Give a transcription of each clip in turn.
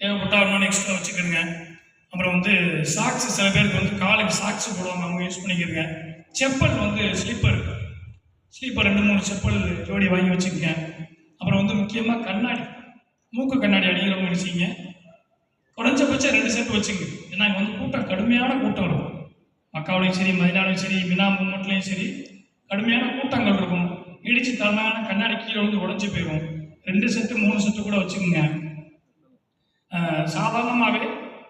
தேவைப்பட்டால் இன்னொன்று எக்ஸ்ட்ரா வச்சுக்கிறங்க. அப்புறம் வந்து சாக்ஸ், சில பேருக்கு வந்து காலுக்கு சாக்ஸ் போடுவாங்க, அவங்க யூஸ் பண்ணிக்கிறங்க. செப்பல் வந்து ஸ்லீப்பர் 2-3 செப்பல் ஜோடி வாங்கி வச்சுக்கங்க. அப்புறம் வந்து முக்கியமாக கண்ணாடி, மூக்கு கண்ணாடி அணிகிறவங்க நினச்சிங்க குறைஞ்சபட்சம் 2 செட் வச்சுங்க. ஏன்னா இங்கே வந்து கூட்டம், கடுமையான கூட்டம் இருக்கும். மக்காவிலையும் சரி, மதினாலையும் சரி, மினா மூமெண்ட்லையும் சரி கடுமையான கூட்டங்கள் இருக்கும். இடிச்சு தரமான கண்ணாடி கீழே வந்து உடஞ்சி போயிடும். 2 செட்டு 3 செட்டு கூட வச்சுக்கோங்க. சாதாரணமாகவே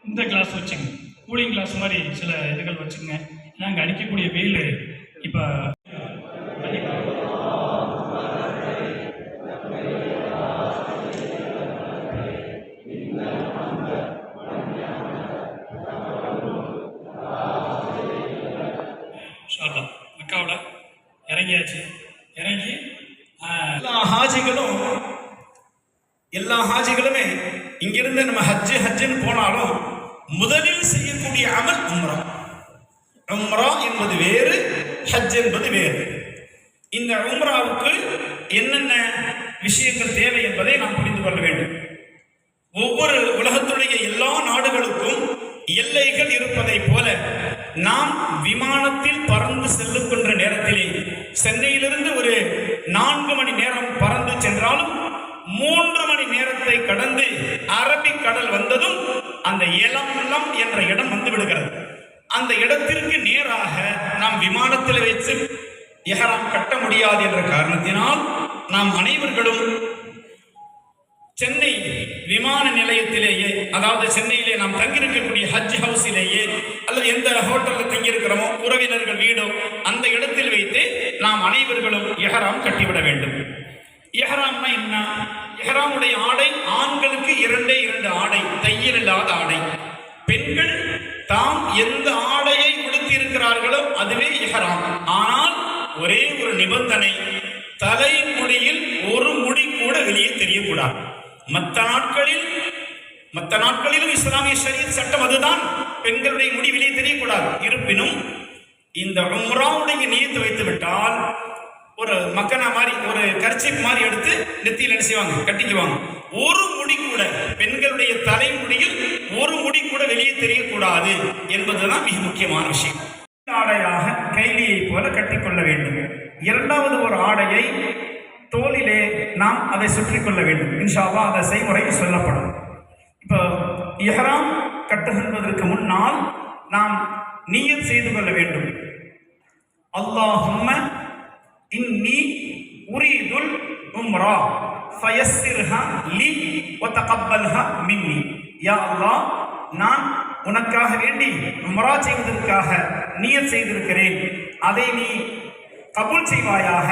இந்த கிளாஸ் வச்சுங்க, கூலிங் கிளாஸ் மாதிரி சில இதுகள் வச்சுக்கோங்க. ஏன்னா அங்கே அடிக்கக்கூடிய வெயில் இப்போ மக்காவில் இறங்கியாச்சு. இறங்கி எல்லா ஹாஜிகளுமே இங்கிருந்து நம்ம ஹஜ்ஜுன்னு போனாலும் முதலில் செய்யக்கூடிய அமல் உம்ரா. உம்ரா என்பது வேறு, ஹஜ் என்பது வேறு. இந்த உம்ராவுக்கு என்னென்ன விஷயங்கள் தேவை என்பதை நாம் புரிந்து கொள்ள வேண்டும். ஒவ்வொரு உலகத்துடைய எல்லா நாடுகளுக்கும் எல்லைகள் இருப்பதை போல நாம் விமானத்தில் பறந்து செல்லுகின்ற நேரத்திலே சென்னையிலிருந்து ஒரு 4 மணி நேரம் பறந்து சென்றாலும் 3 மணி நேரத்தை கடந்து அரபிக் கடல் வந்ததும் அந்த ஏலம் என்ற இடம் வந்து விடுகிறது. அந்த இடத்திற்கு நேராக நாம் விமானத்தில் வைத்து இஹ்ராம் கட்ட முடியாது என்ற காரணத்தினால் நாம் அனைவர்களும் சென்னை விமான நிலையத்திலேயே, அதாவது சென்னையிலே நாம் தங்கியிருக்கக்கூடிய ஹஜ் ஹவுஸிலேயே அல்லது எந்த ஹோட்டலில் தங்கியிருக்கிறோமோ உறவினர்கள் வீடோ அந்த இடத்தில் வைத்து நாம் அனைவர்களும் இஹ்ராம் கட்டிவிட வேண்டும். இஹ்ராம்னா என்ன? இஹ்ராமுடைய ஆடை ஆண்களுக்கு 2 ஆடை, தையல் இல்லாத ஆடை. பெண்கள் தாம் எந்த ஆடையை உடுத்தியிருக்கிறார்களோ அதுவே இஹ்ராம். ஆனால் ஒரே ஒரு நிபந்தனை, தலைமுடியில் ஒரு முடி கூட வெளியே தெரியக்கூடாது. மற்ற நாட்களிலும் இஸ்லாமிய ஷரியத் சட்டம் அதுதான், பெண்களுடைய முடி வெளியே தெரியக்கூடாது. இருப்பினும் இந்த உம்ராவுடைய நியத்து வைத்து விட்டால் ஒரு மக்கனா மாதிரி, ஒரு கர்ச்சீப் மாதிரி எடுத்து நெத்தியில் என்ன செய்வாங்க, கட்டிக்குவாங்க. ஒரு முடி கூட, பெண்களுடைய தலைமுடியில் ஒரு முடி கூட வெளியே தெரியக்கூடாது என்பதுதான் மிக முக்கியமான விஷயம். ஆடையாக கைலியை போல கட்டிக்கொள்ள வேண்டும். இரண்டாவது ஒரு ஆடையை தோளிலே நாம் அதை சுற்றி கொள்ள வேண்டும். இன்ஷா அல்லாஹ் அந்த செய்முறை சொல்லப்படும். இப்போ இஹ்ராம் கட்டுகின்றதற்கு முன்னால் நாம் நியத் செய்து கொள்ள வேண்டும். அல்லாஹும்ம இன்னி உரீதுல் உம்ரா ஃபயஸ்ஸிர்ஹா லி வ தகப்பல்ஹா மின்னி. யா அல்லாஹ், நான் உனக்காக வேண்டி உம்ரா செய்வதற்காக நியத் செய்திருக்கிறேன், அதை நீ கபூல் செய்வாயாக.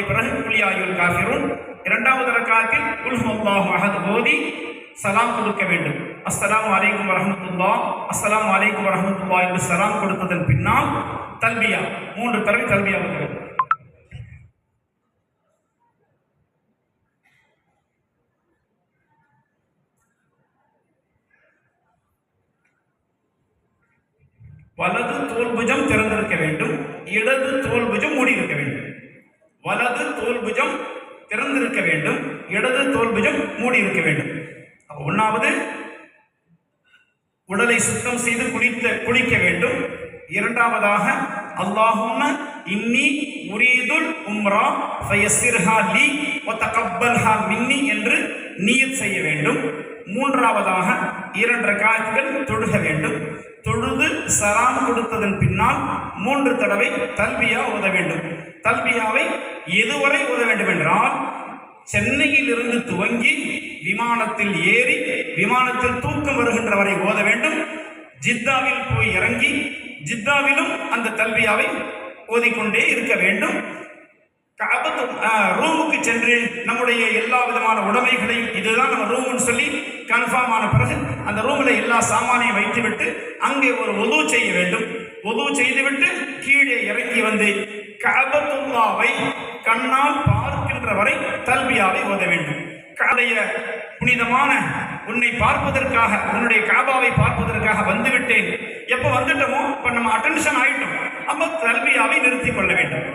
பிறகு குலியாயுல் காஃபிரூன், இரண்டாவது ரக்காத்தில் குல் ஹுவல்லாஹு அஹத் ஓதி சலாம் கொடுக்க வேண்டும். அஸ்ஸலாமு அலைக்கும் வரஹ்மத்துல்லாஹ், அஸ்ஸலாமு அலைக்கும் வரஹ்மத்துல்லாஹ் என்று சலாம் கொடுத்ததன் பின்னால் தல்பியா 3 தடவை தல்பியா ஓதுங்கள். வலது தோல்புஜம் திறந்திருக்க வேண்டும், இடது தோல்புஜம் மூடி இருக்க வேண்டும். வலது தோல்புஜம் திறந்திருக்க வேண்டும், இடது தோல்புஜம் மூடி இருக்க வேண்டும். ஒன்றாவது உடலை சுத்தம் செய்து குளிக்க வேண்டும். இரண்டாவதாக அல்லாஹும்ம இன்னி உரீதுல் உம்ரா ஃபயஸ்ஸிர்ஹா லி வ தகப்பல்ஹா மின்னி என்று நியத் செய்ய வேண்டும். மூன்றாவதாக 2 ரக்காத்துகள் தொழுக வேண்டும். தொழுது சலாம் கொடுத்ததன் பின்னால் 3 தடவை தல்பியா ஓத வேண்டும். தல்பியாவை எதுவரை ஓத வேண்டும் என்றால், சென்னையில் இருந்து துவங்கி விமானத்தில் ஏறி விமானத்தில் தூக்கம் வருகின்ற வரை ஓத வேண்டும். ஜித்தாவில் போய் இறங்கி ஜித்தாவிலும் அந்த தல்பியாவை ஓதிக்கொண்டே இருக்க வேண்டும். ரூமுக்கு சென்று நம்முடைய எல்லா விதமான உடைமைகளையும், இதுதான் நம்ம ரூம்னு சொல்லி கன்ஃபார்ம் ஆன பிறகு அந்த ரூமில் எல்லா சாமானையும் வைத்துவிட்டு அங்கே ஒரு ஒது செய்ய வேண்டும். ஒது செய்துவிட்டு கீழே இறங்கி வந்து கஅபத்துல்லாவை கண்ணால் பார்க்கின்ற வரை தல்பியாவை ஓத வேண்டும். காலைய புனிதமான உன்னை பார்ப்பதற்காக, உன்னுடைய காபாவை பார்ப்பதற்காக வந்துவிட்டேன், எப்போ வந்துட்டோமோ இப்போ நம்ம அட்டென்ஷன் ஆயிட்டோம், அப்போ தல்பியாவை நிறுத்திக் கொள்ள வேண்டும்.